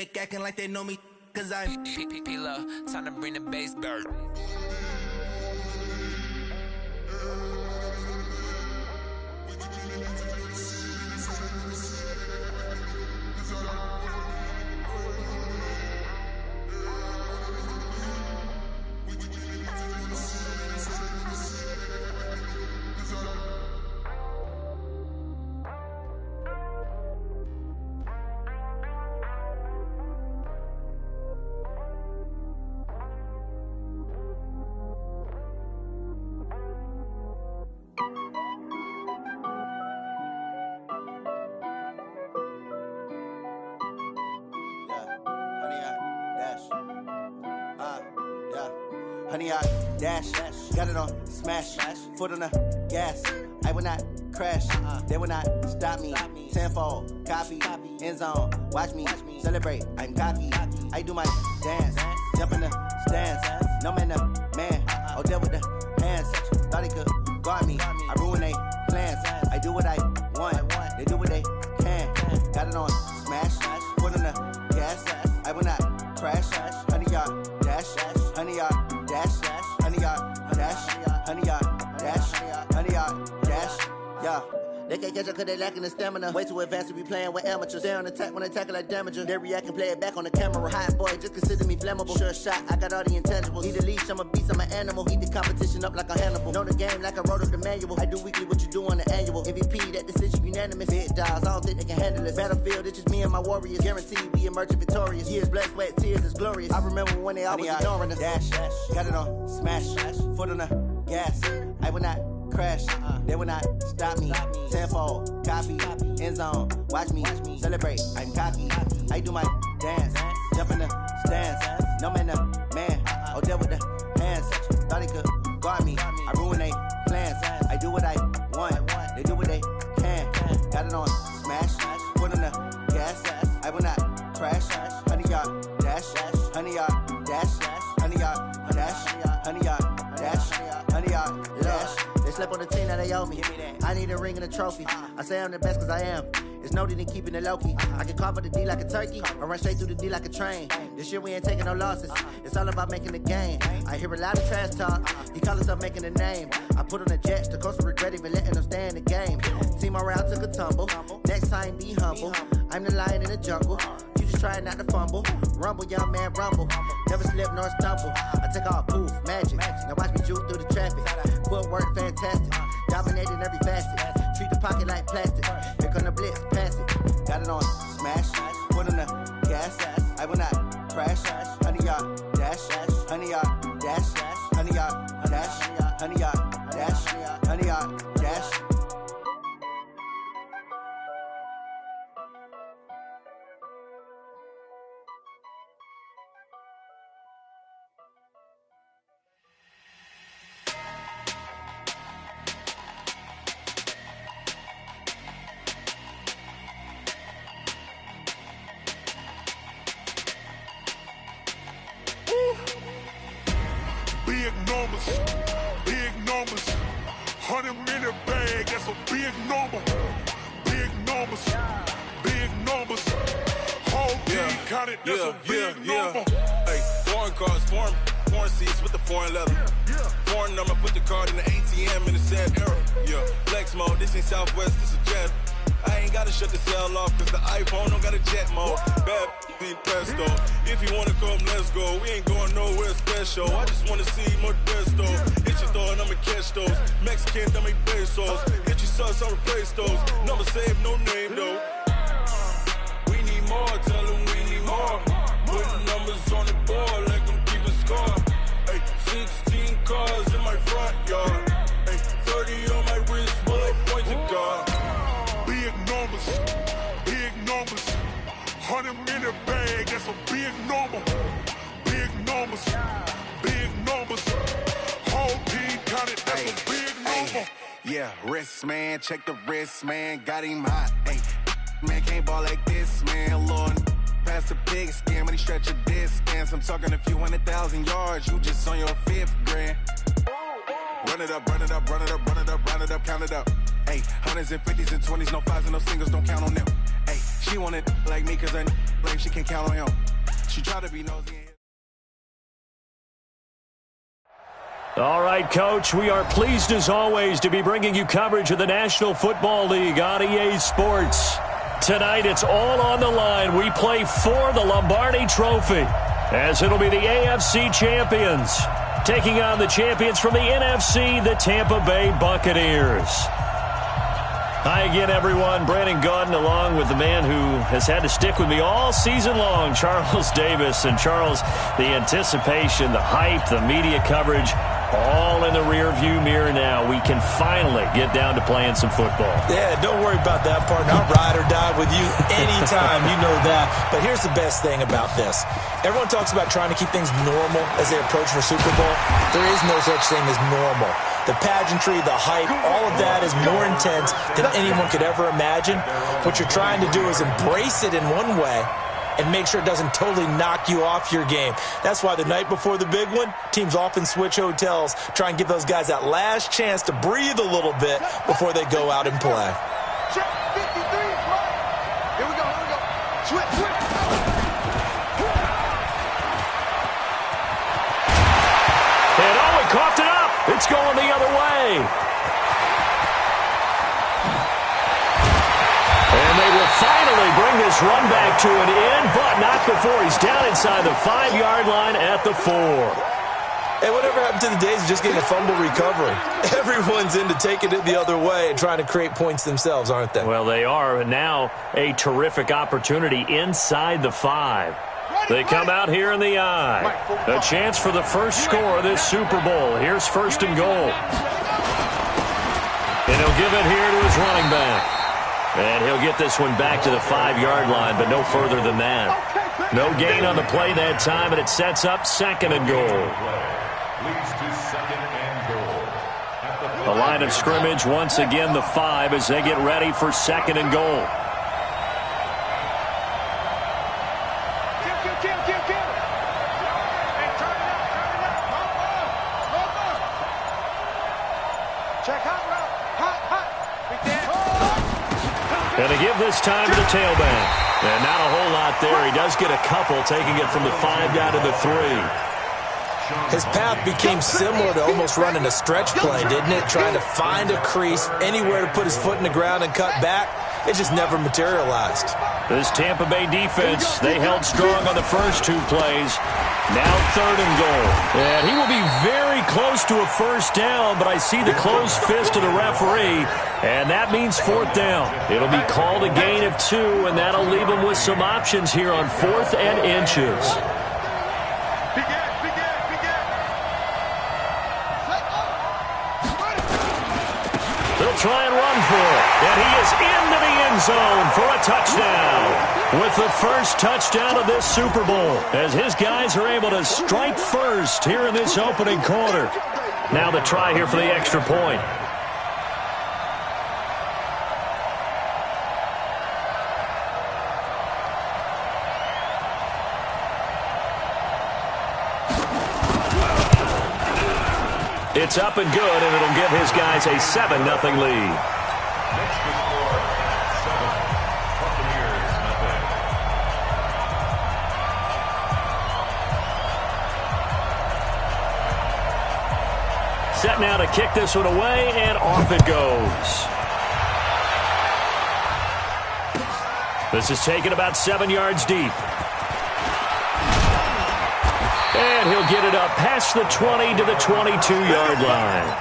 acting like they know me, cause I'm P-P-P-Love, time to bring the bass bird. Honey, I dash, got it on smash, foot on the gas. I will not crash, they will not stop me. Tenfold, copy, end zone, watch me celebrate. I'm cocky, I do my dance, jump in the stands. No man, the man, oh there with the hands. Thought he could guard me, I ruin they plans. I do what I want, they do what they can. Got it on smash, foot on the gas. I will not crash, honey, y'all dash, honey, y'all dash, honey, y'all dash, honey, y'all dash, honey, y'all dash, yeah. They can't catch up cause they lacking the stamina. Way too advanced to be playing with amateurs. Stay on attack when they tackle like damager. They react and play it back on the camera. Hot boy, just consider me flammable. Sure shot, I got all the intangibles. Need a leash, I'm a beast, I'm an animal. Heat the competition up like a Hannibal. Know the game like I wrote up the manual. I do weekly what you do on the annual. MVP, that decision unanimous. Big dogs, I don't think they can handle this. Battlefield, it's just me and my warriors. Guaranteed we emerge victorious. Years, blood, sweat, tears, it's glorious. I remember when they always ignoring us. Dash, got it on smash, foot on the gas. I will not crash, they will not stop me. Tenfold, copy, end zone, watch me celebrate. I'm cocky, I do my dance, jump in the stands. No man, the man, oh there with the hands. Thought he could guard me, I ruin they plans. I do what I want, they do what they can. Got it on smash, foot on the gas. I will not crash, honey, y'all dash, honey, y'all dash, honey, y'all dash, honey, y'all dash, honey, y'all dash. They slept on the team that they owe me. I need a ring and a trophy. I say I'm the best cause I am. It's no need in keeping it low-key. I can carve up the D like a turkey or run straight through the D like a train. This year we ain't taking no losses. It's all about making the game. I hear a lot of trash talk. He call himself making a name. I put on the jets. The coach will regret even letting them stay in the game. Team around took a tumble. Next time be humble. I'm the lion in the jungle. You just try not to fumble. Rumble, young man, rumble. Never slip nor stumble. I take off, poof, magic. Now watch me juke through the traffic. Footwork fantastic. Dominating every facet. Treat the pocket like plastic. Here come the blitz, pass it. Got it on smash. Foot on the gas. I will not crash. Honey, y'all dash. Honey, y'all dash. Honey, y'all dash. Honey, y'all dash. Honey, y'all dash. Big numbers, 100-minute bag, that's a big number. Big numbers, whole team counted, that's a big number. Hey, foreign cars, foreign seats with the foreign leather. Foreign number, put the card in the ATM in the sad era. Yeah, flex mode, this ain't Southwest, this is jet. I ain't gotta shut the cell off, cause the iPhone don't got a jet mode. Bad be pesto. If you wanna come, let's go. We ain't going nowhere special. I just wanna see more desto. Hit your thought, I'ma catch those. Mexican, dame pesos. Hit your sus, I'll replace those. Number save, no name though. We need more, tell them we need more. Putting numbers on the board, like them keeping score. Hey, 16 cars in my front yard. Hey, 30 on my wrist, bullet point to God. Big numbers, 100-minute bag, that's a big number. Big numbers, whole team counted, that's a big number. Yeah, wrist man, check the wrist man, got him hot. Ay, man can't ball like this, man. Lord, past the big scam when he stretch a distance. I'm talking a few 100,000 yards, you just on your 5th grand. Run it up, run it up, run it up, run it up, run it up, count it up. Hey, hundreds and 50s and 20s, no 5s and no singles, don't count on them. Hey, she want it like me cause I like she can count on him. She try to be nosy. All right, Coach, we are pleased as always to be bringing you coverage of the National Football League on EA Sports. Tonight, it's all on the line. We play for the Lombardi Trophy, as it'll be the AFC champions taking on the champions from the NFC, the Tampa Bay Buccaneers. Hi again, everyone. Brandon Gaudin along with the man who has had to stick with me all season long, Charles Davis. And Charles, the anticipation, the hype, the media coverage, all in the rear-view mirror now. We can finally get down to playing some football. Yeah, don't worry about that, partner. I'll ride or die with you anytime. You know that. But here's the best thing about this. Everyone talks about trying to keep things normal as they approach for Super Bowl. There is no such thing as normal. The pageantry, the hype, all of that is more intense than anyone could ever imagine. What you're trying to do is embrace it in one way and make sure it doesn't totally knock you off your game. That's why the night before the big one, teams often switch hotels, try and give those guys that last chance to breathe a little bit before they go out and play. Check 53, here we go, switch. And oh, he coughed it up. It's going the other way. And they will finally bring this run back to an end, but not before he's down inside the 5-yard line at the 4. Hey, whatever happened to the days of just getting a fumble recovery? Everyone's into taking it the other way and trying to create points themselves, aren't they? Well, they are, and now a terrific opportunity inside the 5. They come out here in the eye. A chance for the first score of this Super Bowl. Here's 1st and goal. And he'll give it here to his running back. And he'll get this one back to the 5-yard line, but no further than that. No gain on the play that time, and it sets up 2nd and goal. The line of scrimmage, once again, the 5 as they get ready for 2nd and goal. And to give this time to the tailback. And not a whole lot there. He does get a couple, taking it from the 5 down to the 3. His path became similar to almost running a stretch play, didn't it? Trying to find a crease, anywhere to put his foot in the ground and cut back. It just never materialized. This Tampa Bay defense, they held strong on the first 2 plays. Now 3rd and goal. And he will be very close to a first down, but I see the closed fist of the referee, and that means 4th down. It'll be called a gain of 2, and that'll leave him with some options here on 4th and inches. They'll try and run for it, and he is into the end zone for a touchdown. With the first touchdown of this Super Bowl, as his guys are able to strike first here in this opening quarter. Now the try here for the extra point. It's up and good, and it'll give his guys a 7-0 lead. Set now to kick this one away, and off it goes. This is taken about 7 yards deep. And he'll get it up past the 20 to the 22-yard line.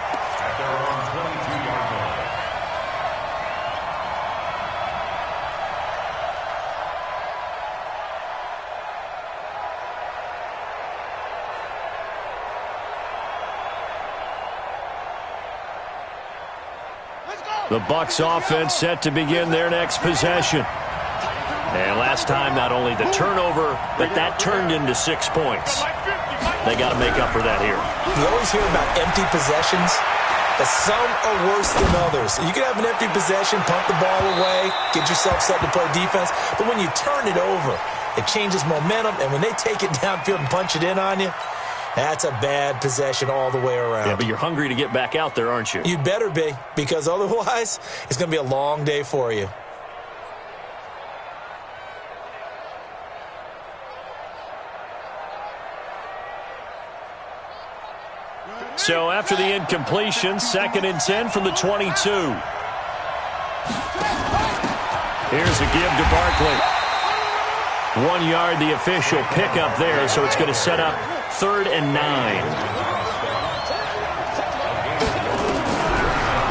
The Bucs offense set to begin their next possession. And last time, not only the turnover, but that turned into 6 points. They got to make up for that here. You always hear about empty possessions, but some are worse than others. You can have an empty possession, punt the ball away, get yourself set to play defense, but when you turn it over, it changes momentum, and when they take it downfield and punch it in on you, that's a bad possession all the way around. Yeah, but you're hungry to get back out there, aren't you? You'd better be, because otherwise, it's going to be a long day for you. So after the incompletion, 2nd and 10 from the 22. Here's a give to Barkley. 1 yard, the official pickup there, so it's going to set up 3rd and 9.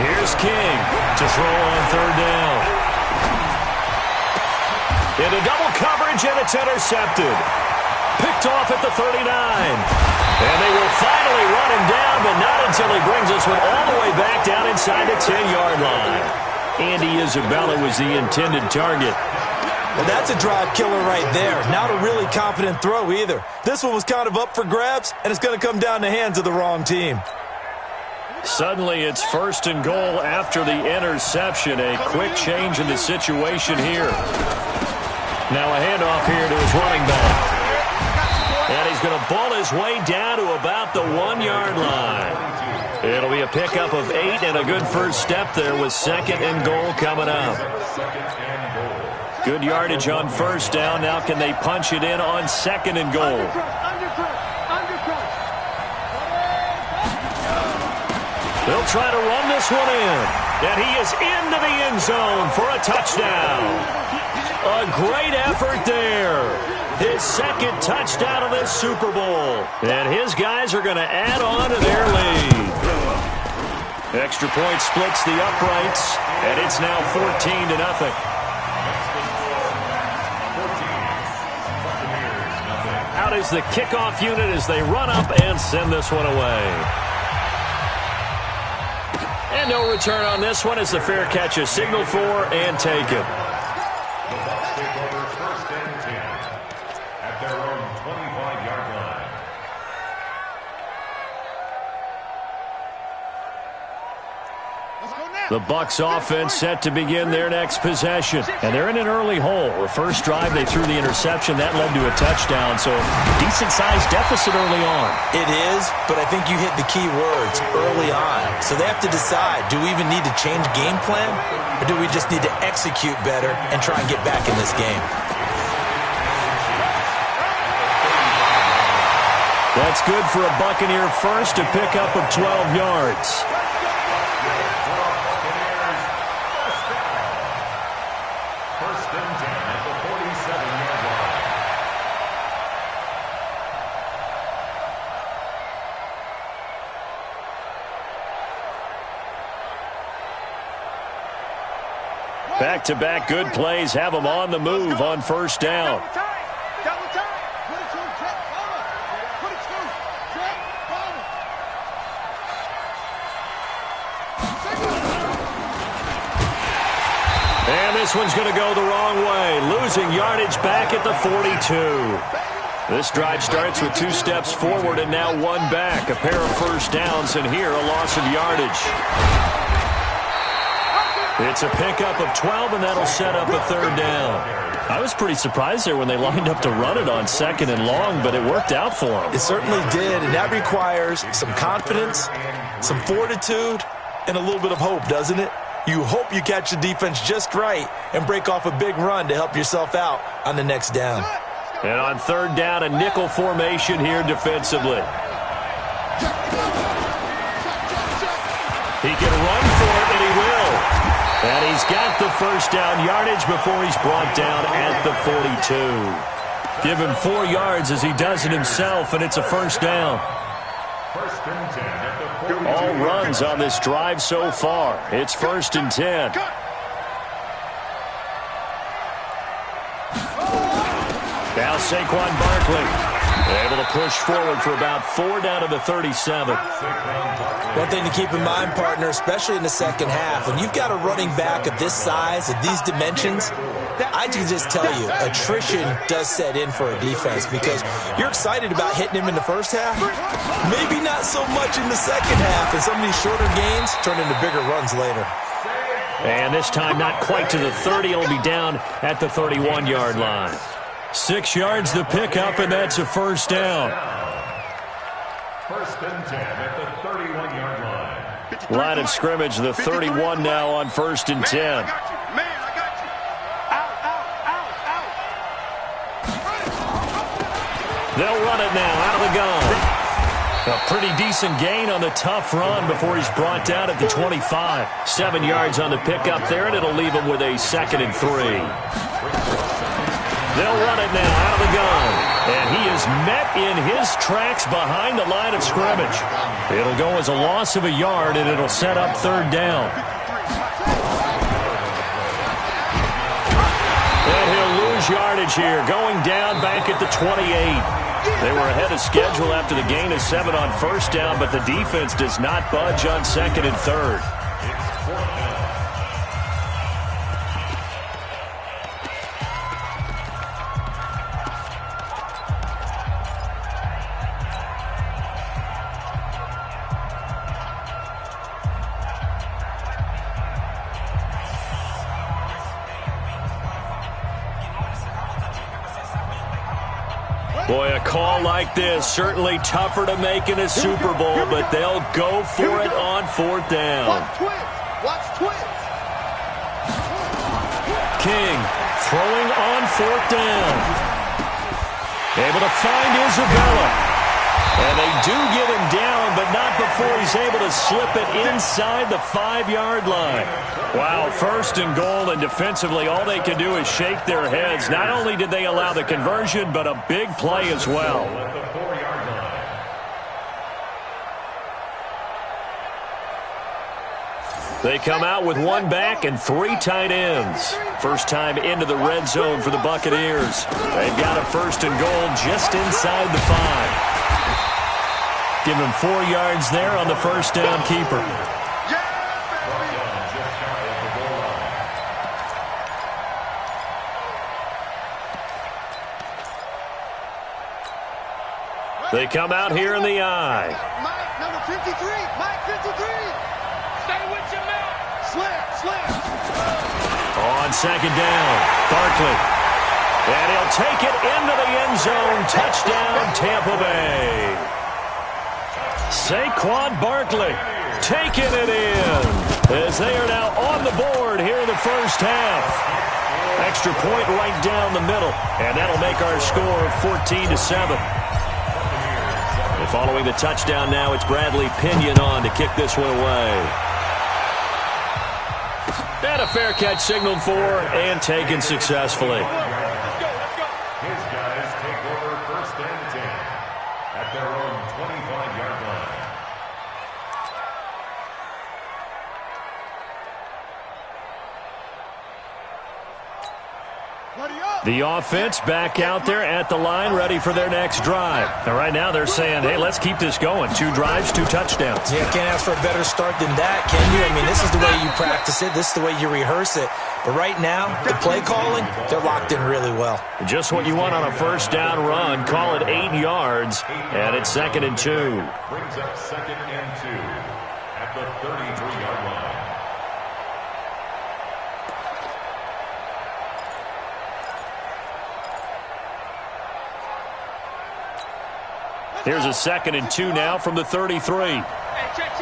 Here's King to throw on 3rd down. Into double coverage, and it's intercepted. Picked off at the 39. And they will finally run him down, but not until he brings this one all the way back down inside the 10-yard line. Andy Isabella was the intended target. Well, that's a drive killer right there. Not a really confident throw either. This one was kind of up for grabs, and it's going to come down the hands of the wrong team. Suddenly, it's 1st and goal after the interception. A quick change in the situation here. Now a handoff here to his running back. And he's going to ball his way down to about the 1-yard line. It'll be a pickup of 8 and a good first step there with 2nd and goal coming up. Good yardage on 1st down. Now can they punch it in on 2nd and goal? They'll try to run this one in. And he is into the end zone for a touchdown. A great effort there. His 2nd touchdown of this Super Bowl. And his guys are going to add on to their lead. Extra point splits the uprights, and it's now 14-0. Out is the kickoff unit as they run up and send this one away. And no return on this one as the fair catch is signaled for and taken. The Bucs offense set to begin their next possession. And they're in an early hole. The first drive, they threw the interception. That led to a touchdown. So decent-sized deficit early on. It is, but I think you hit the key words, early on. So they have to decide, do we even need to change game plan? Or do we just need to execute better and try and get back in this game? That's good for a Buccaneer first, a pickup of 12 yards. Back-to-back good plays have them on the move on 1st down. And this one's going to go the wrong way, losing yardage back at the 42. This drive starts with 2 steps forward and now 1 back. A pair of 1st downs, and here a loss of yardage. It's a pickup of 12, and that'll set up a 3rd down. I was pretty surprised there when they lined up to run it on 2nd and long, but it worked out for them. It certainly did, and that requires some confidence, some fortitude, and a little bit of hope, doesn't it? You hope you catch the defense just right and break off a big run to help yourself out on the next down. And on 3rd down, a nickel formation here defensively. He can run for it, and he will. And he's got the 1st down yardage before he's brought down at the 42. Give him 4 yards as he does it himself, and it's a 1st down. All runs on this drive so far. It's 1st and 10. Now Saquon Barkley able to push forward for about 4 down to the 37. One thing to keep in mind, partner, especially in the second half, when you've got a running back of this size, of these dimensions, I can just tell you, attrition does set in for a defense because you're excited about hitting him in the first half, maybe not so much in the second half, and some of these shorter gains turn into bigger runs later. And this time not quite to the 30. It'll be down at the 31-yard line. 6 yards the pickup, and that's a 1st down. 1st and 10 at the 31-yard line. Line of scrimmage, the 31 now on 1st and 10. They'll run it now out of the gun. A pretty decent gain on the tough run before he's brought down at the 25. 7 yards on the pickup there, and it'll leave him with a 2nd and 3. They'll run it now out of the gun. And he is met in his tracks behind the line of scrimmage. It'll go as a loss of a yard, and it'll set up 3rd down. And he'll lose yardage here, going down back at the 28. They were ahead of schedule after the gain of 7 on 1st down, but the defense does not budge on 2nd and 3rd. Boy, a call like this, certainly tougher to make in a Super Bowl, but they'll go for it on 4th down. Watch twins. King throwing on 4th down. Able to find Isabella. And they do get him down, but not before he's able to slip it inside the 5-yard line. Wow, 1st and goal, and defensively all they can do is shake their heads. Not only did they allow the conversion, but a big play as well. They come out with 1 back and 3 tight ends. First time into the red zone for the Buccaneers. They've got a 1st and goal just inside the 5. Give him 4 yards there on the 1st down keeper. They come out here in the eye. Mike, number 53. Mike, 53. Stay with your man. Slam. On 2nd down, Barkley. And he'll take it into the end zone. Touchdown, Tampa Bay. Saquon Barkley taking it in as they are now on the board here in the 1st half. Extra point right down the middle, and that'll make our score 14-7. And following the touchdown now, it's Bradley Pinion on to kick this one away. And a fair catch signaled for and taken successfully. His guys take over 1st and 10 at their own 25-yard line. The offense back out there at the line, ready for their next drive. And right now they're saying, hey, let's keep this going. 2 drives, 2 touchdowns. Yeah, can't ask for a better start than that, can you? I mean, this is the way you practice it. This is the way you rehearse it. But right now, the play calling, they're locked in really well. Just what you want on a 1st down run. Call it 8 yards, and it's 2nd and 2. Brings up 2nd and 2 at the 33-yard line. Here's a 2nd and 2 now from the 33. Hey, check.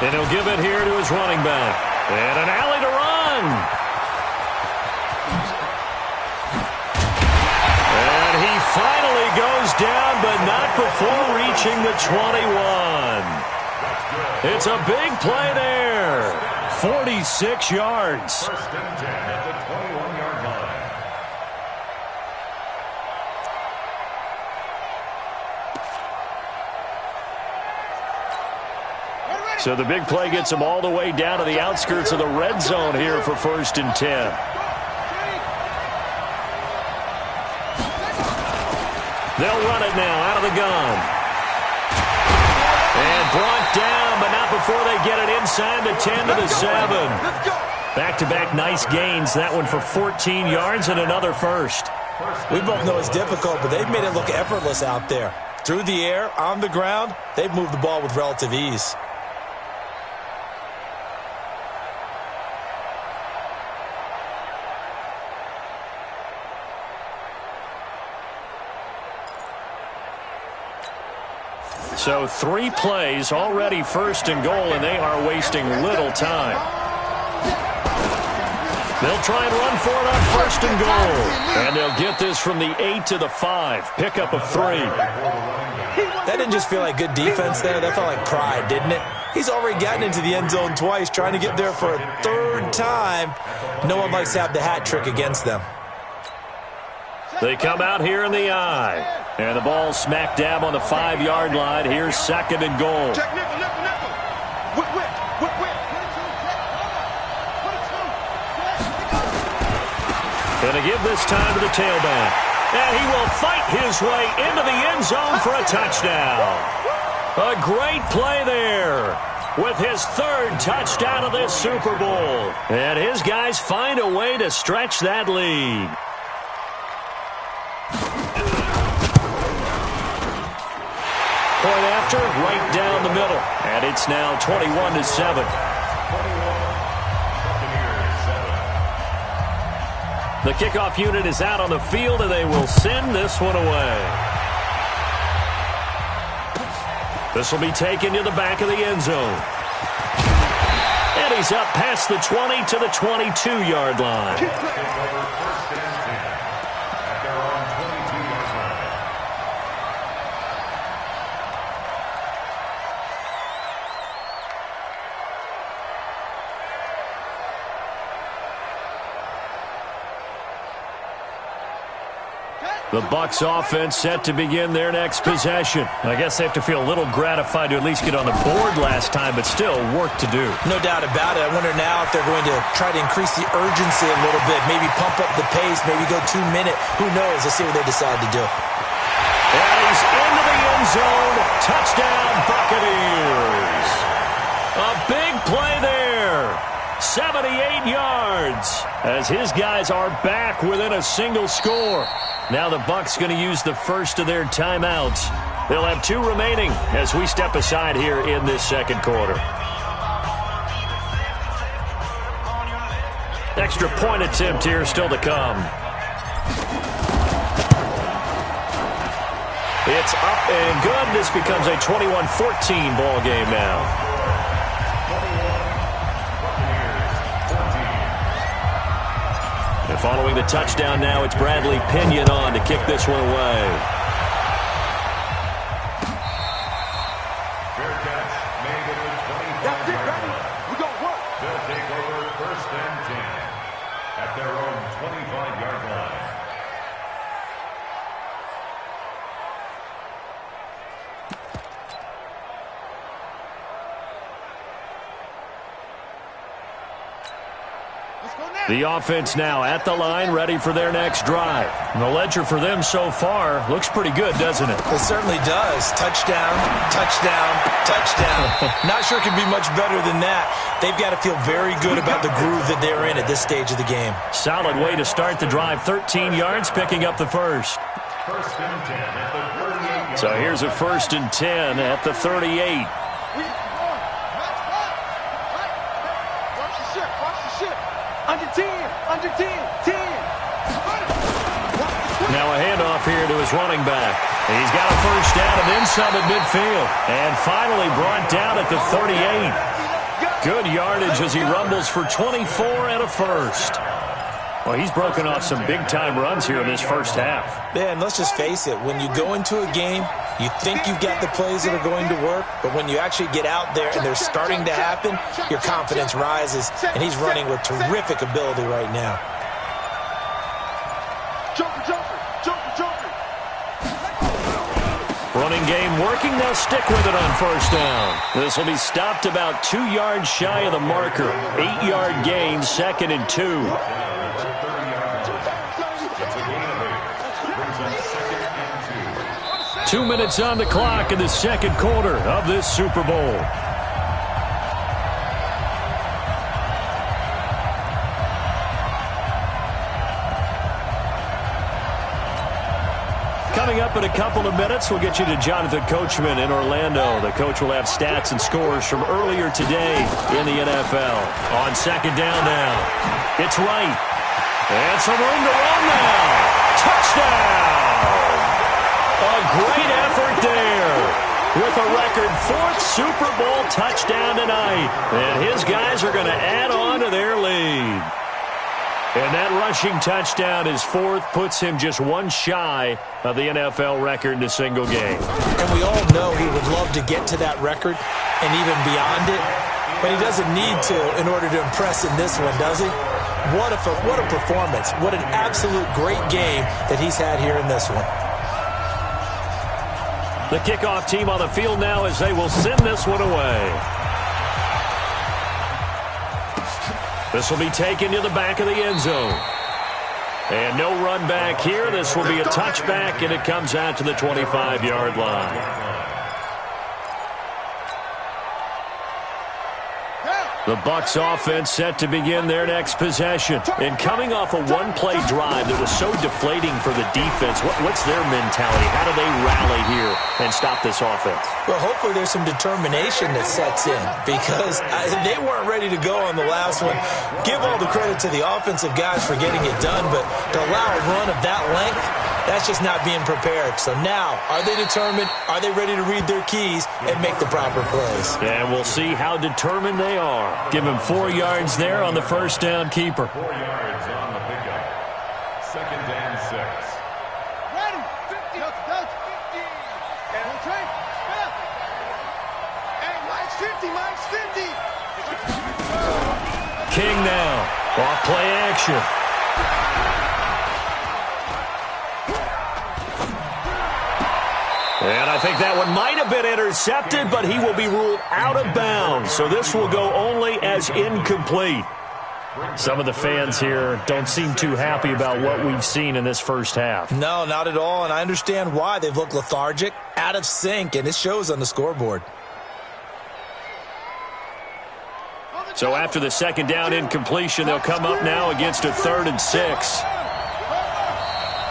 And he'll give it here to his running back. And an alley to run. And he finally goes down, but not before reaching the 21. It's a big play there. 46 yards. 1st and 10 at the 21-yard line. So the big play gets them all the way down to the outskirts of the red zone here for 1st and 10. They'll run it now out of the gun. And brought down, but not before they get it inside the 10 to the 7. Back-to-back nice gains. That one for 14 yards and another 1st. We both know it's difficult, but they've made it look effortless out there. Through the air, on the ground, they've moved the ball with relative ease. So 3 plays, already 1st and goal, and they are wasting little time. They'll try and run for it on first and goal. And they'll get this from the 8 to the 5. Pickup of 3. That didn't just feel like good defense there. That felt like pride, didn't it? He's already gotten into the end zone twice, trying to get there for a third time. No one likes to have the hat trick against them. They come out here in the eye. And the ball smack dab on the 5-yard line. Here's second and goal. Check nickel, nickel, nickel. Whip, whip, whip, whip. Going to give this time to the tailback. And he will fight his way into the end zone for a touchdown. A great play there with his third touchdown of this Super Bowl. And his guys find a way to stretch that lead. Point after, right down the middle. And it's now 21-7. The kickoff unit is out on the field, and they will send this one away. This will be taken to the back of the end zone. And he's up past the 20 to the 22-yard line. The Bucs offense set to begin their next possession. I guess they have to feel a little gratified to at least get on the board last time, but still work to do. No doubt about it. I wonder now if they're going to try to increase the urgency a little bit, maybe pump up the pace, maybe go 2-minute. Who knows? Let's see what they decide to do. And he's into the end zone. Touchdown, Buccaneers. A big play there. 78 yards as his guys are back within a single score. Now the Bucs going to use the first of their timeouts. They'll have 2 remaining as we step aside here in this second quarter. Extra point attempt here still to come. It's up and good. This becomes a 21-14 ball game now. And following the touchdown now, it's Bradley Pinion on to kick this one away. Fair catch made at the 25-yard line. We're going to work. They'll take over first and 10 at their own 25-yard line. The offense now at the line, ready for their next drive. And the ledger for them so far looks pretty good, doesn't it? It certainly does. Touchdown, touchdown, touchdown. Not sure it can be much better than that. They've got to feel very good about the groove that they're in at this stage of the game. Solid way to start the drive. 13 yards, picking up the first. First and 10 at the 38. So here's a first and 10 at the 38. Under 10, under 10, 10. Now a handoff here to his running back. He's got a first down and then some at midfield. And finally brought down at the 38. Good yardage as he rumbles for 24 and a first. Well, he's broken off some big-time runs here in this first half. Yeah, and let's just face it. When you go into a game, you think you've got the plays that are going to work, but when you actually get out there and they're starting to happen, your confidence rises, and he's running with terrific ability right now. Joker, joker, joker, joker. Running game working. They'll stick with it on first down. This will be stopped about 2 yards shy of the marker. 8-yard gain, second and 2. 2 minutes on the clock in the second quarter of this Super Bowl. Coming up in a couple of minutes, we'll get you to Jonathan Coachman in Orlando. The coach will have stats and scores from earlier today in the NFL. On second down now, it's right. And some room to run now. Touchdown! A great effort there with a record 4th Super Bowl touchdown tonight. And his guys are going to add on to their lead. And that rushing touchdown, his fourth, puts him just one shy of the NFL record in a single game. And we all know he would love to get to that record and even beyond it, but he doesn't need to in order to impress in this one, does he? What a performance. What an absolute great game that he's had here in this one. The kickoff team on the field now as they will send this one away. This will be taken to the back of the end zone. And no run back here. This will be a touchback, and it comes out to the 25-yard line. The Bucs offense set to begin their next possession. And coming off a one-play drive that was so deflating for the defense, what's their mentality? How do they rally here and stop this offense? Well, hopefully there's some determination that sets in because they weren't ready to go on the last one. Give all the credit to the offensive guys for getting it done, but to allow a run of that length, that's just not being prepared. So now, are they determined? Are they ready to read their keys and make the proper plays? And we'll see how determined they are. Give him 4 yards there on the first down keeper. 4 yards on the pickup. 2nd and 6. Ready. 50. Go. 50. And train. Hey, Mike's 50. Mike's 50. King now. Off play action. And I think that one might have been intercepted, but he will be ruled out of bounds. So this will go only as incomplete. Some of the fans here don't seem too happy about what we've seen in this first half. No, not at all, and I understand why. They've looked lethargic, out of sync, and it shows on the scoreboard. So after the second down incompletion, they'll come up now against a 3rd and 6.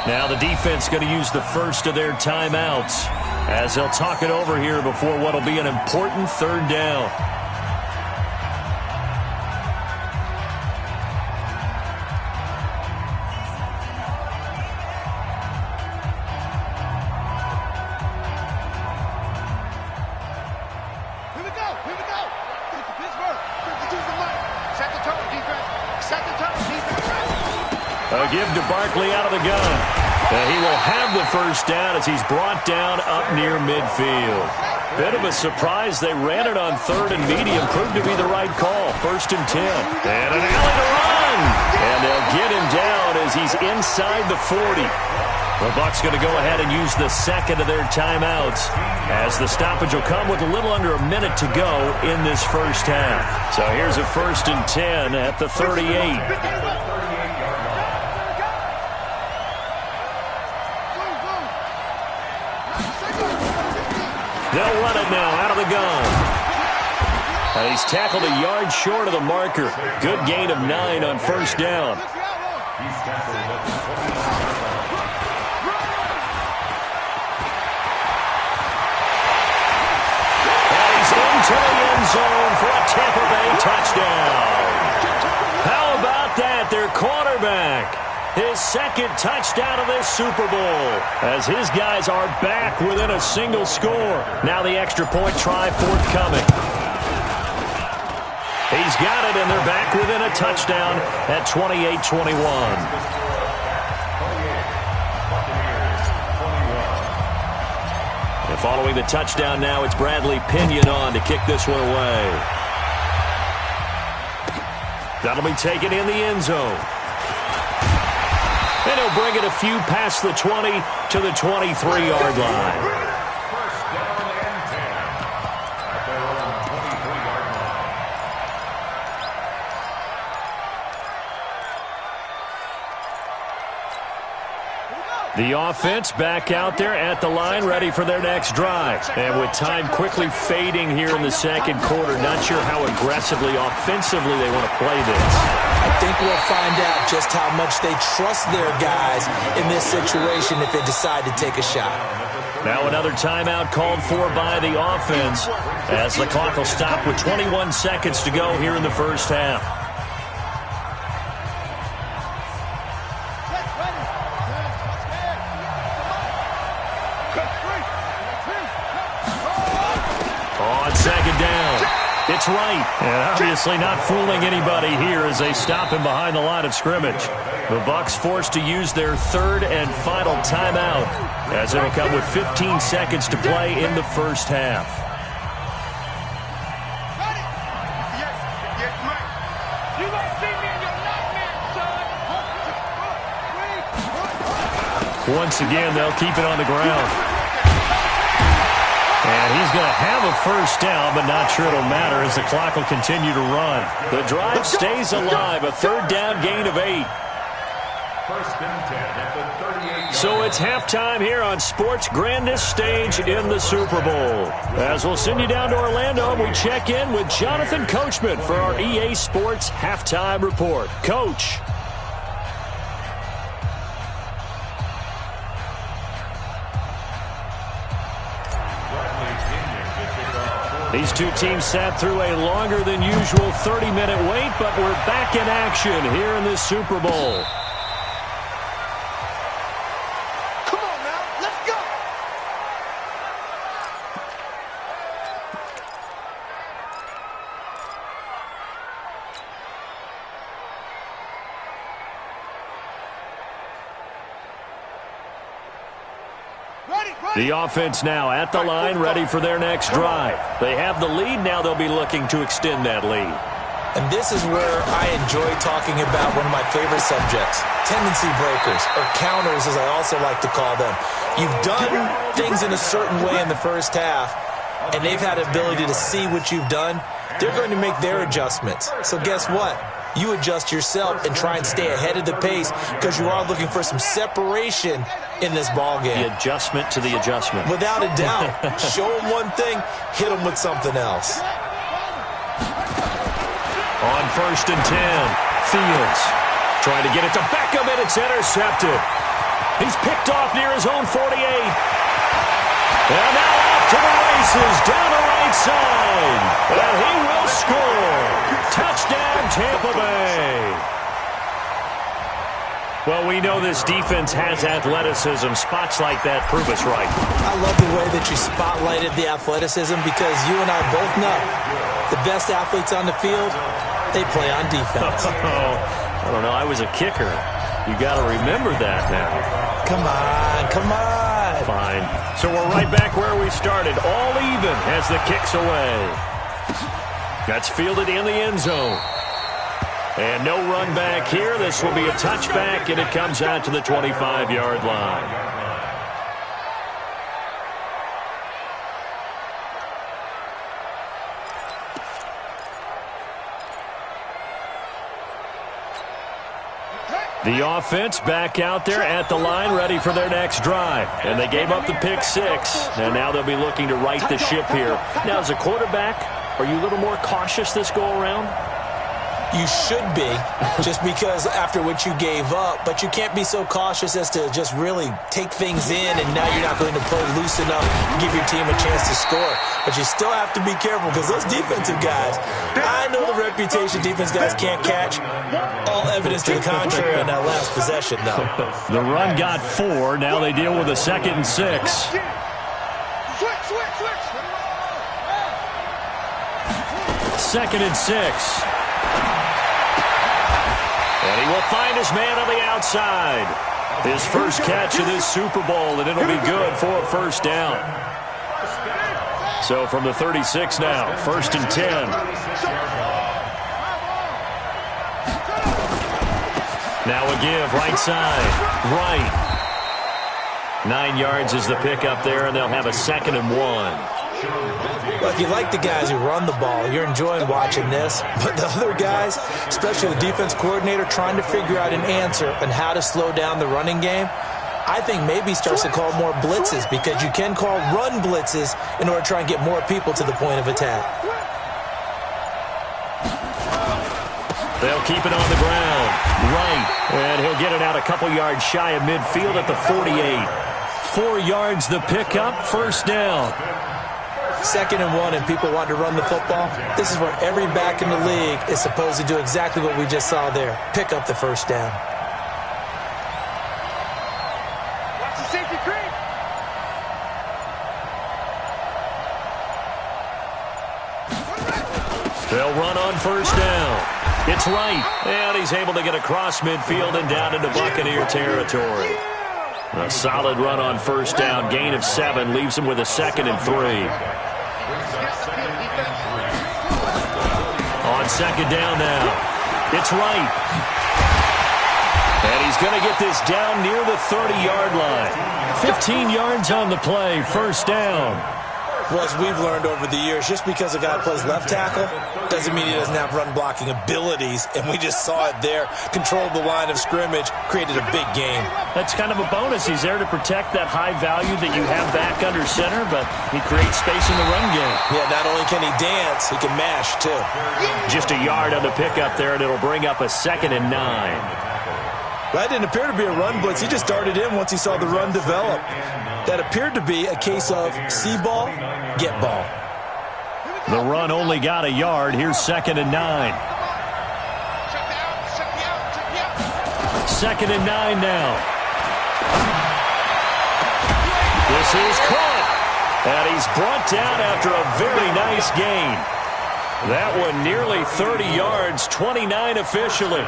Now the defense going to use the first of their timeouts as they'll talk it over here before what will be an important 3rd down. Here we go. It's Pittsburgh. 52's the mic. Set the tone, defense. A give to Barkley out of the gun. He will have the first down as he's brought down up near midfield. Bit of a surprise. They ran it on 3rd and medium. Proved to be the right call. 1st and 10. And an alley to run. And they'll get him down as he's inside the 40. The Bucs going to go ahead and use the second of their timeouts as the stoppage will come with a little under a minute to go in this first half. So here's a 1st and 10 at the 38. They'll run it now out of the gun. He's tackled a yard short of the marker. Good gain of 9 on 1st down. He's tackled at the 29. And he's into the end zone for a Tampa Bay touchdown. How about that? Their quarterback. His 2nd touchdown of this Super Bowl as his guys are back within a single score. Now the extra point try forthcoming. He's got it, and they're back within a touchdown at 28-21. And following the touchdown now, it's Bradley Pinion on to kick this one away. That'll be taken in the end zone. And he'll bring it a few past the 20 to the 23-yard line. 1st down and 10 at their own 23-yard line. The offense back out there at the line, ready for their next drive. And with time quickly fading here in the second quarter, not sure how aggressively, offensively they want to play this. I think we'll find out just how much they trust their guys in this situation if they decide to take a shot. Now another timeout called for by the offense as the clock will stop with 21 seconds to go here in the first half. On 2nd down. It's right. And obviously not fooling anybody here as they stop him behind the line of scrimmage. The Bucs forced to use their third and final timeout as it'll come with 15 seconds to play in the first half. Once again, they'll keep it on the ground. And he's going to have a first down, but not sure it'll matter as the clock will continue to run. The drive stays alive, a third down gain of 8. First and 10 at the 38. So it's halftime here on sports' grandest stage in the Super Bowl. As we'll send you down to Orlando, we check in with Jonathan Coachman for our EA Sports Halftime Report. Coach. These two teams sat through a longer than usual 30-minute wait, but we're back in action here in this Super Bowl. Come on now, let's go! The offense now at the line, ready for their next drive. They have the lead. Now they'll be looking to extend that lead. And this is where I enjoy talking about one of my favorite subjects, tendency breakers, or counters as I also like to call them. You've done things in a certain way in the first half, and they've had the ability to see what you've done. They're going to make their adjustments. So guess what? You adjust yourself and try and stay ahead of the pace because you are looking for some separation in this ball game. The adjustment to the adjustment. Without a doubt. Show them one thing, hit them with something else. On first and 10, Fields trying to get it to Beckham, and it's intercepted. He's picked off near his own 48. And now off to the races, down the right side. And he will score. Touchdown, Tampa Bay. Well, we know this defense has athleticism. Spots like that prove us right. I love the way that you spotlighted the athleticism because you and I both know the best athletes on the field, they play on defense. I don't know. I was a kicker. You got to remember that now. Come on, come on. Fine. So we're right back where we started. All even as the kick's away. That's fielded in the end zone. And no run back here. This will be a touchback, and it comes out to the 25-yard line. The offense back out there at the line, ready for their next drive. And they gave up the pick 6, and now they'll be looking to right the ship here. Now, as a quarterback, are you a little more cautious this go-around? You should be, just because after what you gave up, but you can't be so cautious as to just really take things in, and now you're not going to play loose enough to give your team a chance to score. But you still have to be careful because those defensive guys, I know the reputation defense guys can't catch. All evidence to the contrary on that last possession, though. The run got 4. Now they deal with a 2nd and 6. Second and 6. And he will find his man on the outside. His first catch of this Super Bowl, and it'll be good for a first down. So from the 36 now, 1st and 10. Now a give, right side, right. 9 yards is the pickup there, and they'll have a 2nd and 1. Well, if you like the guys who run the ball, you're enjoying watching this. But the other guys, especially the defense coordinator, trying to figure out an answer on how to slow down the running game, I think maybe he starts to call more blitzes because you can call run blitzes in order to try and get more people to the point of attack. They'll keep it on the ground. Right. And he'll get it out a couple yards shy of midfield at the 48. 4 yards the pickup, first down. 2nd and 1 and people want to run the football. This is where every back in the league is supposed to do exactly what we just saw there. Pick up the first down. Watch the safety creep. They'll run on first down. It's right, and he's able to get across midfield and down into Buccaneer territory. A solid run on first down, gain of 7, leaves him with a 2nd and 3. On 2nd down now, it's right. And he's going to get this down near the 30-yard line. 15 yards on the play, first down. Well, as we've learned over the years, just because a guy plays left tackle doesn't mean he doesn't have run-blocking abilities, and we just saw it there. Controlled the line of scrimmage, created a big game. That's kind of a bonus. He's there to protect that high value that you have back under center, but he creates space in the run game. Yeah, not only can he dance, he can mash, too. Just a yard on the pickup there, and it'll bring up a 2nd and 9. That didn't appear to be a run blitz. He just darted in once he saw the run develop. That appeared to be a case of see ball, get ball. The run only got a yard. Here's 2nd and 9. 2nd and 9 now. This is caught. And he's brought down after a very nice gain. That one nearly 30 yards, 29 officially.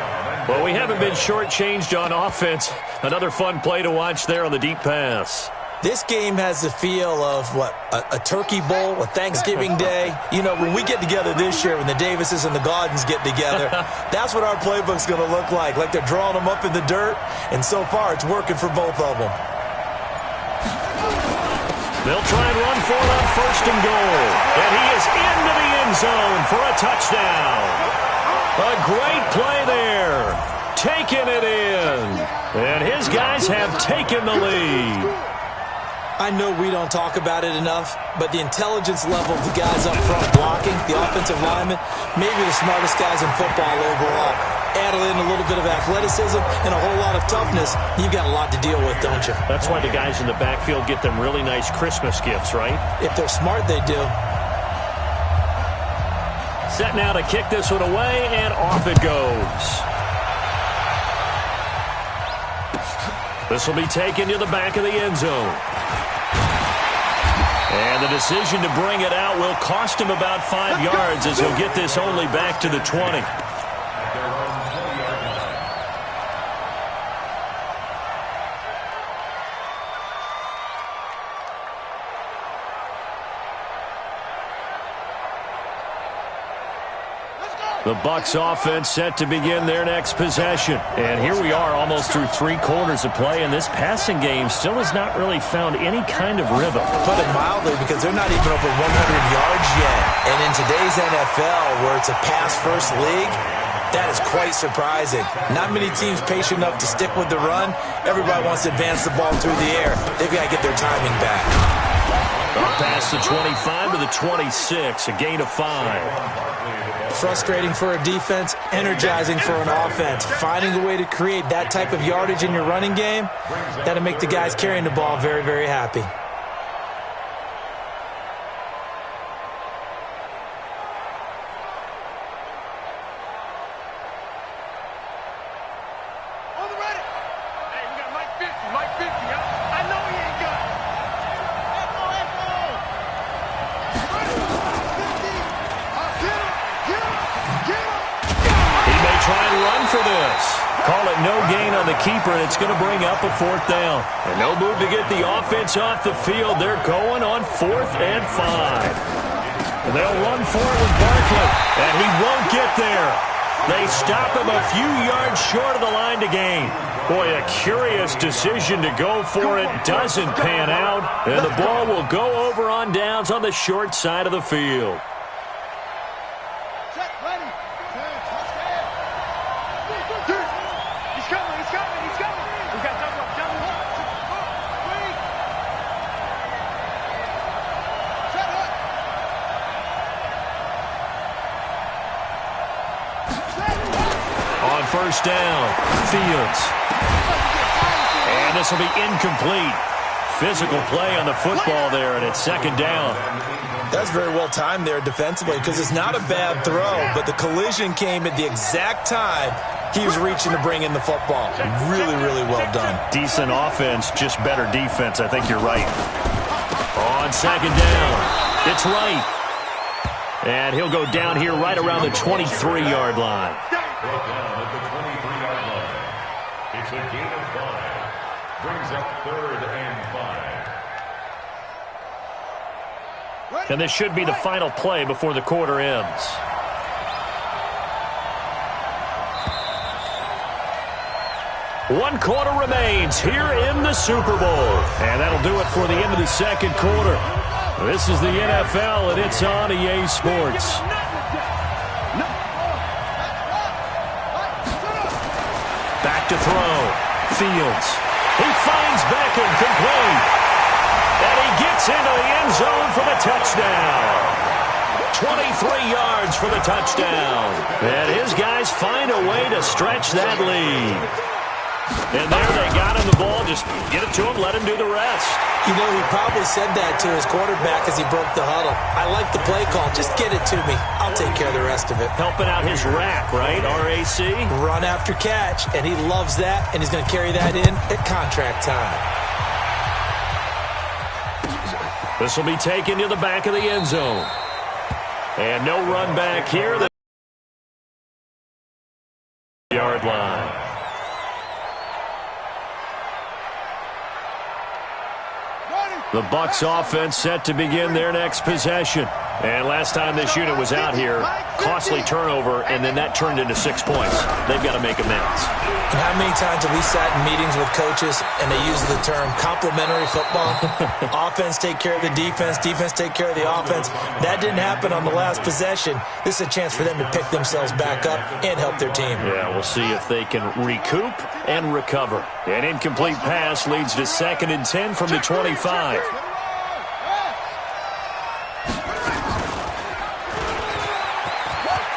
Well, we haven't been shortchanged on offense. Another fun play to watch there on the deep pass. This game has the feel of, a turkey bowl, a Thanksgiving day. You know, when we get together this year, when the Davises and the Gaudens get together, that's what our playbook's going to look like they're drawing them up in the dirt, and so far it's working for both of them. They'll try and run for it on 1st and goal. And he is into the end zone for a touchdown. A great play there. Taking it in. And his guys have taken the lead. I know we don't talk about it enough, but the intelligence level of the guys up front blocking, the offensive linemen, maybe the smartest guys in football overall. Add in a little bit of athleticism and a whole lot of toughness, you've got a lot to deal with, don't you? That's why the guys in the backfield get them really nice Christmas gifts, right? If they're smart, they do. Set now to kick this one away, and off it goes. This will be taken to the back of the end zone. And the decision to bring it out will cost him about 5 yards as he'll get this only back to the 20. The Bucs offense set to begin their next possession. And here we are almost through 3 quarters of play, and this passing game still has not really found any kind of rhythm. Put it mildly, because they're not even over 100 yards yet. And in today's NFL, where it's a pass-first league, that is quite surprising. Not many teams patient enough to stick with the run. Everybody wants to advance the ball through the air. They've got to get their timing back. Up past the 25 to the 26, a gain of 5. Frustrating for a defense, energizing for an offense. Finding a way to create that type of yardage in your running game, that'll make the guys carrying the ball very, very happy. On the ready. Hey, we got Mike 50. Mike 50. I know he ain't got it. He may try and run for this. Call it no gain on the keeper, and it's going to bring up a 4th down. And no move to get the offense off the field. They're going on 4th and 5. They'll run for it with Barkley, and he won't get there. They stop him a few yards short of the line to gain. Boy, a curious decision to go for it. Doesn't pan out, and the ball will go over on downs on the short side of the field. First down, Fields. And this will be incomplete. Physical play on the football there, and it's 2nd down. That's very well timed there defensively, because it's not a bad throw, but the collision came at the exact time he was reaching to bring in the football. Really, really well done. Decent offense, just better defense. I think you're right. On 2nd down, it's right. And he'll go down here right around the 23-yard line. Brought down at the 23-yard line. It's a gain of 5. Brings up 3rd and 5. And this should be the final play before the quarter ends. One quarter remains here in the Super Bowl. And that'll do it for the end of the second quarter. This is the NFL, and it's on EA Sports. Back to throw. Fields. He finds Beckham complete. And he gets into the end zone for the touchdown. 23 yards for the touchdown. And his guys find a way to stretch that lead. And there they got him the ball. Just get it to him, let him do the rest. You know, he probably said that to his quarterback as he broke the huddle. I like the play call. Just get it to me. I'll take care of the rest of it. Helping out his rack, right? RAC? Run after catch, and he loves that, and he's going to carry that in at contract time. This will be taken to the back of the end zone. And no run back here. The yard line. The Bucs offense set to begin their next possession. And last time this unit was out here, costly turnover, and then that turned into 6 points. They've got to make amends. And how many times have we sat in meetings with coaches and they use the term complementary football? Offense take care of the defense, defense take care of the offense. That didn't happen on the last possession. This is a chance for them to pick themselves back up and help their team. Yeah, we'll see if they can recoup and recover. An incomplete pass leads to 2nd and 10 from the 25.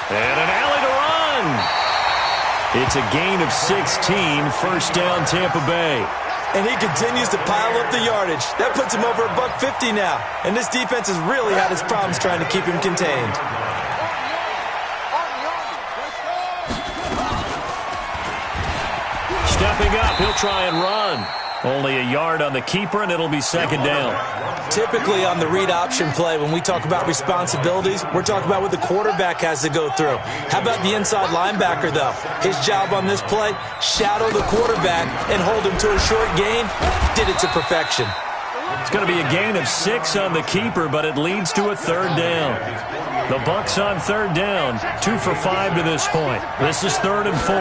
And an alley to run. It's a gain of 16, first down Tampa Bay. And he continues to pile up the yardage. That puts him over $150 now. And this defense has really had its problems trying to keep him contained. Stepping up, he'll try and run. Only a yard on the keeper, and it'll be 2nd down. Typically on the read option play, when we talk about responsibilities, we're talking about what the quarterback has to go through. How about the inside linebacker, though? His job on this play, shadow the quarterback and hold him to a short gain. Did it to perfection. It's going to be a gain of 6 on the keeper, but it leads to a 3rd down. The Bucs on 3rd down, 2 for 5 to this point. This is 3rd and 4.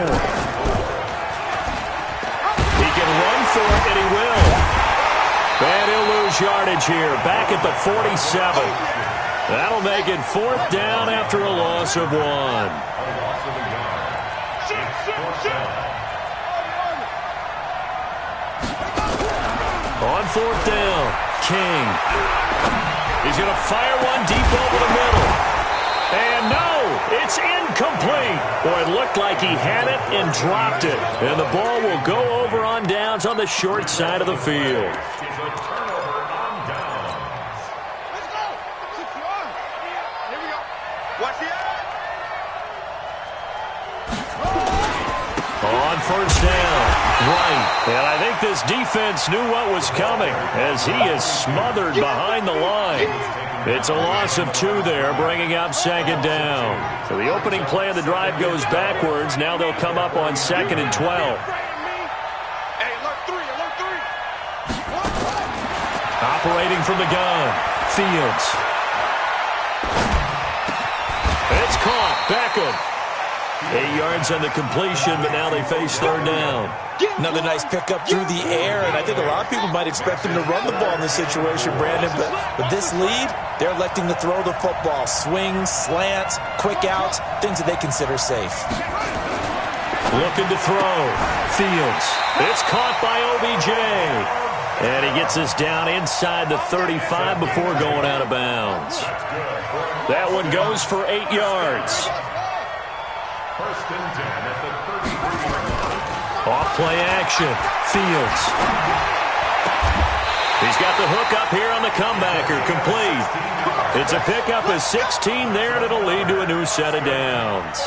He can run for it, and he will. And he'll lose yardage here, back at the 47. That'll make it 4th down after a loss of 1. On 4th down, King. He's going to fire one deep over the middle. And no, it's incomplete. Boy, it looked like he had it and dropped it. And the ball will go over on downs on the short side of the field. On 1st down, right. And I think this defense knew what was coming as he is smothered behind the line. It's a loss of 2 there, bringing up 2nd down. So the opening play of the drive goes backwards. Now they'll come up on 2nd and 12. Operating from the gun, Fields. It's caught, Beckham. 8 yards on the completion, but now they face 3rd down. Another nice pickup through the air, and I think a lot of people might expect them to run the ball in this situation, Brandon, but with this lead, they're electing to throw the football. Swings, slants, quick outs, things that they consider safe. Looking to throw. Fields. It's caught by OBJ. And he gets us down inside the 35 before going out of bounds. That one goes for 8 yards. 1st and 10 at the 33-yard line. Off play action. Fields. He's got the hook up here on the comebacker. Complete. It's a pickup of 16 there, and it'll lead to a new set of downs.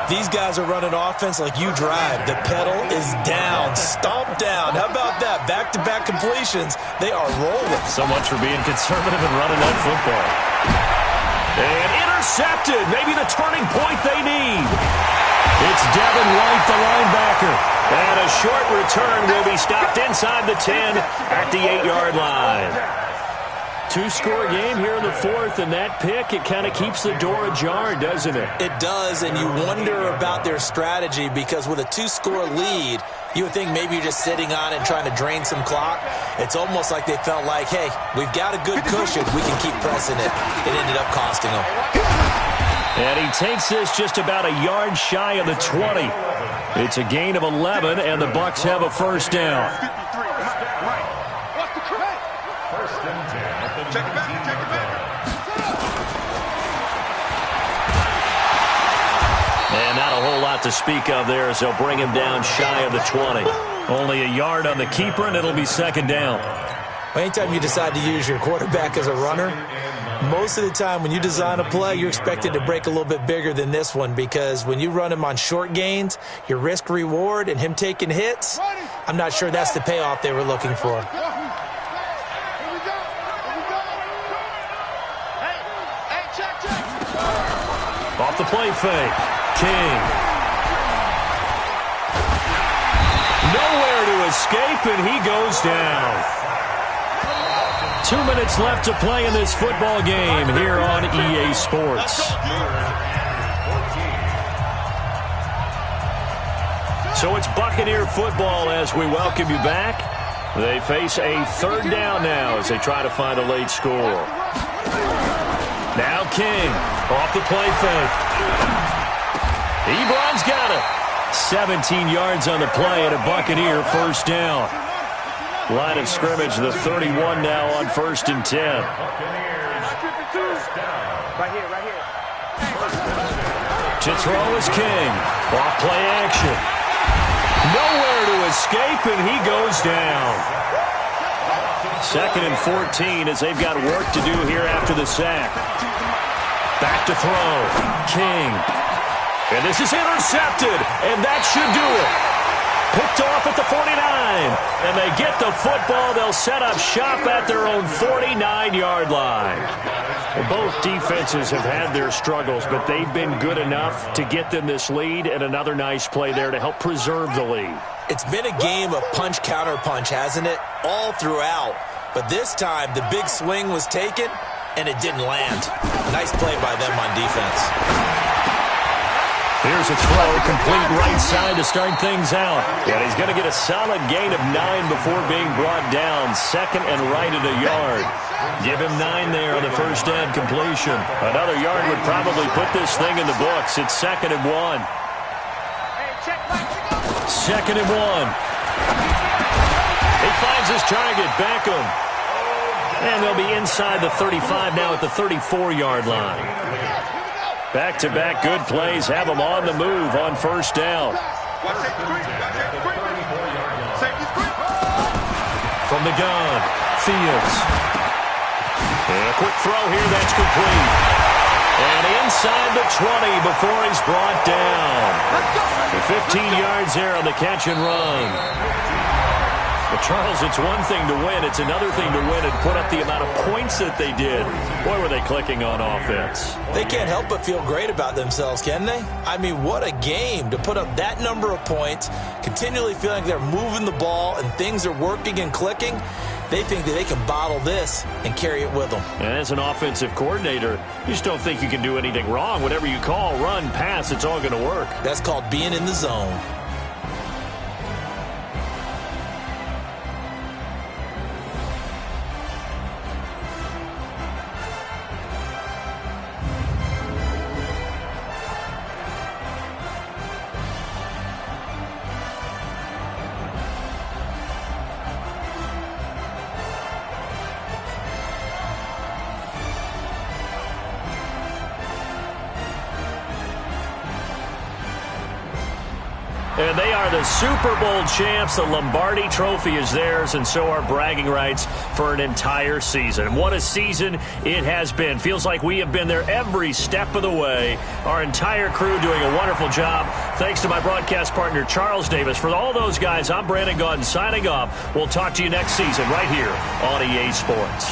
These guys are running offense like you drive. The pedal is down. Stomp down. How about that? Back-to-back completions. They are rolling. So much for being conservative and running that football. And intercepted. Maybe the turning point they need. It's Devin White, the linebacker. And a short return will be stopped inside the 10 at the 8-yard line. Two-score game here in the fourth, and that pick, it kind of keeps the door ajar, doesn't it? It does, and you wonder about their strategy because with a two-score lead, you would think maybe you're just sitting on it and trying to drain some clock. It's almost like they felt like, hey, we've got a good cushion. We can keep pressing it. It ended up costing them. And he takes this just about a yard shy of the 20. It's a gain of 11, and the Bucs have a first down. First and 10 at the 19-yard line. And not a whole lot to speak of there as they'll bring him down shy of the 20. Only a yard on the keeper, and it'll be second down. Anytime you decide to use your quarterback as a runner, most of the time when you design a play, you're expected to break a little bit bigger than this one because when you run him on short gains, your risk-reward and him taking hits, I'm not sure that's the payoff they were looking for. Off the play fake. King. Nowhere to escape, and he goes down. 2 minutes left to play in this football game here on EA Sports. So it's Buccaneer football as we welcome you back. They face a third down now as they try to find a late score. Now King off the play fake. Ebron's got it. 17 yards on the play and a Buccaneer first down. Line of scrimmage, the 31 now on 1st and 10. Right here. To throw is King. Off play action. Nowhere to escape, and he goes down. 2nd and 14 as they've got work to do here after the sack. Back to throw. King. And this is intercepted, and that should do it. Picked off at the 49, and they get the football. They'll set up shop at their own 49-yard line. Well, both defenses have had their struggles, but they've been good enough to get them this lead, and another nice play there to help preserve the lead. It's been a game of punch-counter-punch, hasn't it? All throughout. But this time, the big swing was taken, and it didn't land. Nice play by them on defense. Here's a throw, complete right side to start things out. And he's going to get a solid gain of 9 before being brought down. 2nd and right at a yard. Give him 9 there on the first down completion. Another yard would probably put this thing in the books. It's 2nd and 1. 2nd and 1. He finds his target, Beckham. And they'll be inside the 35 now at the 34-yard line. Back-to-back good plays have them on the move on first down. From the gun, Fields. And a quick throw here, that's complete. And inside the 20 before he's brought down. 15 yards there on the catch and run. But Charles, it's one thing to win. It's another thing to win and put up the amount of points that they did. Boy, were they clicking on offense. They can't help but feel great about themselves, can they? I mean, what a game to put up that number of points, continually feeling they're moving the ball and things are working and clicking. They think that they can bottle this and carry it with them. And as an offensive coordinator, you just don't think you can do anything wrong. Whatever you call, run, pass, it's all going to work. That's called being in the zone. And they are the Super Bowl champs. The Lombardi Trophy is theirs, and so are bragging rights for an entire season. What a season it has been. Feels like we have been there every step of the way. Our entire crew doing a wonderful job. Thanks to my broadcast partner, Charles Davis. For all those guys, I'm Brandon Gaudin signing off. We'll talk to you next season right here on EA Sports.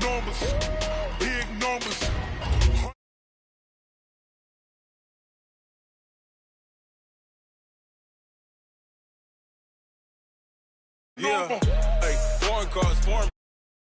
numbers, big numbers. Yeah, hey, foreign cars, foreign.